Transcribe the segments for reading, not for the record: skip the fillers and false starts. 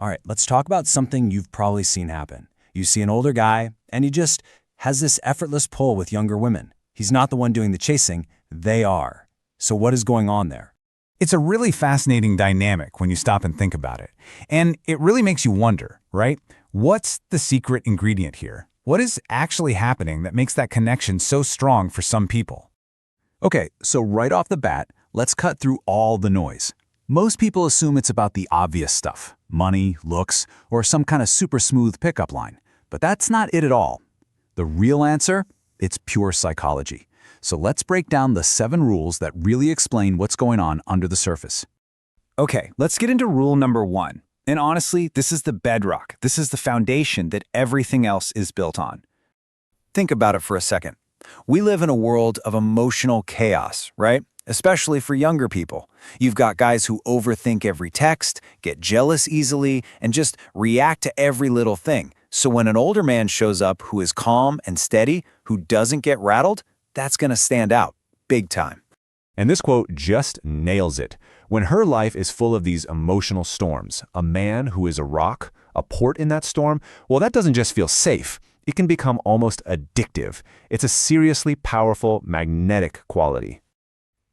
All right, let's talk about something you've probably seen happen. You see an older guy, and he just has this effortless pull with younger women. He's not the one doing the chasing, they are. So what is going on there? It's a really fascinating dynamic when you stop and think about it. And it really makes you wonder, right? What's the secret ingredient here? What is actually happening that makes that connection so strong for some people? Okay, so right off the bat, let's cut through all the noise. Most people assume it's about the obvious stuff, money, looks, or some kind of super smooth pickup line. But that's not it at all. The real answer? It's pure psychology. So let's break down the 7 rules that really explain what's going on under the surface. Okay, let's get into rule number 1. And honestly, this is the bedrock. This is the foundation that everything else is built on. Think about it for a second. We live in a world of emotional chaos, right? Especially for younger people. You've got guys who overthink every text, get jealous easily, and just react to every little thing. So when an older man shows up who is calm and steady, who doesn't get rattled, that's going to stand out big time. And this quote just nails it. When her life is full of these emotional storms, a man who is a rock, a port in that storm, well, that doesn't just feel safe. It can become almost addictive. It's a seriously powerful, magnetic quality.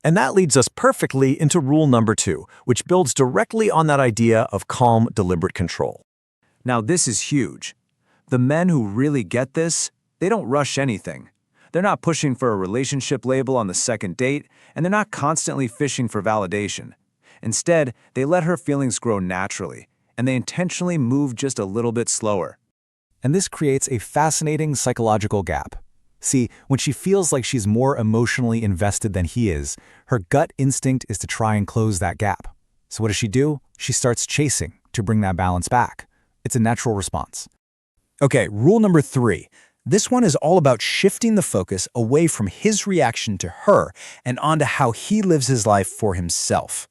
And that leads us perfectly into rule number 2, which builds directly on that idea of calm, deliberate control. Now, this is huge. The men who really get this, they don't rush anything. They're not pushing for a relationship label on the second date, and they're not constantly fishing for validation. Instead, they let her feelings grow naturally, and they intentionally move just a little bit slower. And this creates a fascinating psychological gap. See, when she feels like she's more emotionally invested than he is, her gut instinct is to try and close that gap. So what does she do? She starts chasing to bring that balance back. It's a natural response. Okay, rule number 3. This one is all about shifting the focus away from his reaction to her and onto how he lives his life for himself.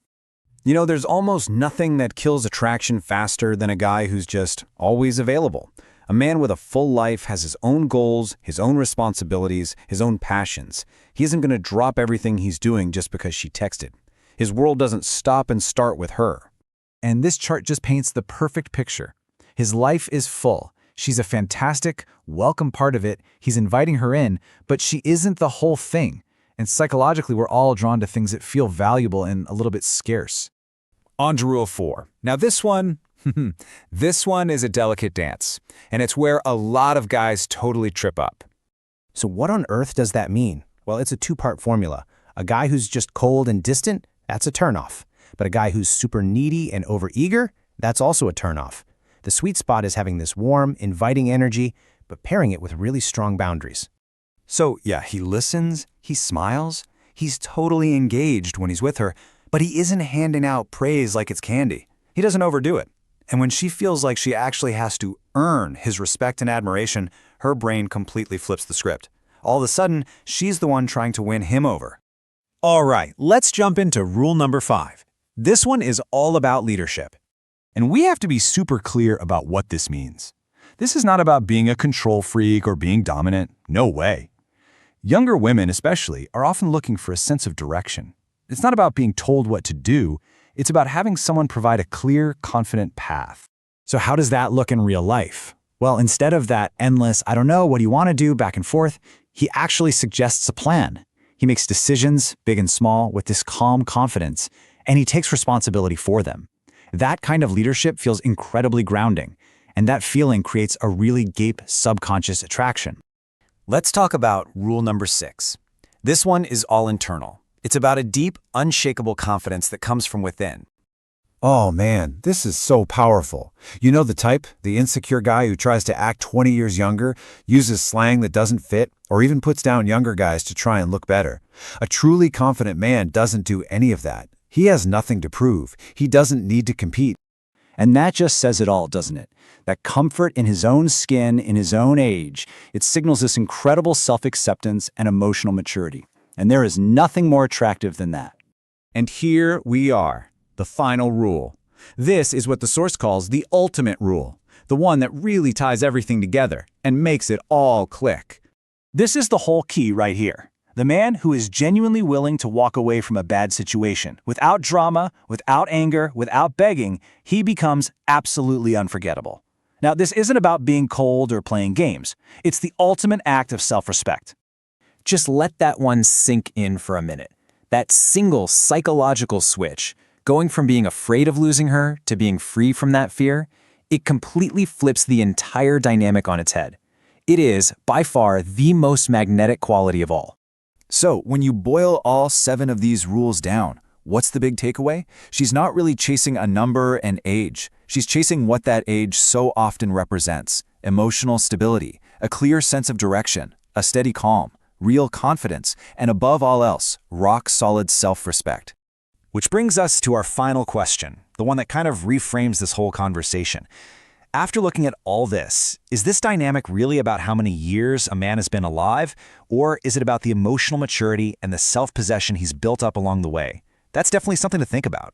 You know, there's almost nothing that kills attraction faster than a guy who's just always available. A man with a full life has his own goals, his own responsibilities, his own passions. He isn't going to drop everything he's doing just because she texted. His world doesn't stop and start with her. And this chart just paints the perfect picture. His life is full. She's a fantastic, welcome part of it. He's inviting her in, but she isn't the whole thing. And psychologically, we're all drawn to things that feel valuable and a little bit scarce. On to rule 4. Now this one is a delicate dance, and it's where a lot of guys totally trip up. So what on earth does that mean? Well, it's a 2-part formula. A guy who's just cold and distant, that's a turnoff. But a guy who's super needy and overeager, that's also a turnoff. The sweet spot is having this warm, inviting energy, but pairing it with really strong boundaries. So yeah, he listens, he smiles, he's totally engaged when he's with her, but he isn't handing out praise like it's candy. He doesn't overdo it. And when she feels like she actually has to earn his respect and admiration, her brain completely flips the script. All of a sudden, she's the one trying to win him over. All right, let's jump into rule number 5. This one is all about leadership. And we have to be super clear about what this means. This is not about being a control freak or being dominant. No way. Younger women especially are often looking for a sense of direction. It's not about being told what to do. It's about having someone provide a clear, confident path. So how does that look in real life? Well, instead of that endless, I don't know, what do you want to do, back and forth, he actually suggests a plan. He makes decisions, big and small, with this calm confidence, and he takes responsibility for them. That kind of leadership feels incredibly grounding, and that feeling creates a really deep subconscious attraction. Let's talk about rule number 6. This one is all internal. It's about a deep, unshakable confidence that comes from within. Oh man, this is so powerful. You know the type, the insecure guy who tries to act 20 years younger, uses slang that doesn't fit, or even puts down younger guys to try and look better. A truly confident man doesn't do any of that. He has nothing to prove. He doesn't need to compete. And that just says it all, doesn't it? That comfort in his own skin, in his own age, it signals this incredible self-acceptance and emotional maturity. And there is nothing more attractive than that. And here we are, the final rule. This is what the source calls the ultimate rule, the one that really ties everything together and makes it all click. This is the whole key right here. The man who is genuinely willing to walk away from a bad situation, without drama, without anger, without begging, he becomes absolutely unforgettable. Now, this isn't about being cold or playing games. It's the ultimate act of self-respect. Just let that one sink in for a minute. That single psychological switch, going from being afraid of losing her to being free from that fear, it completely flips the entire dynamic on its head. It is, by far, the most magnetic quality of all. So, when you boil all 7 of these rules down, what's the big takeaway? She's not really chasing a number and age. She's chasing what that age so often represents: emotional stability, a clear sense of direction, a steady calm, real confidence, and above all else, rock-solid self-respect. Which brings us to our final question, the one that kind of reframes this whole conversation. After looking at all this, is this dynamic really about how many years a man has been alive, or is it about the emotional maturity and the self-possession he's built up along the way? That's definitely something to think about.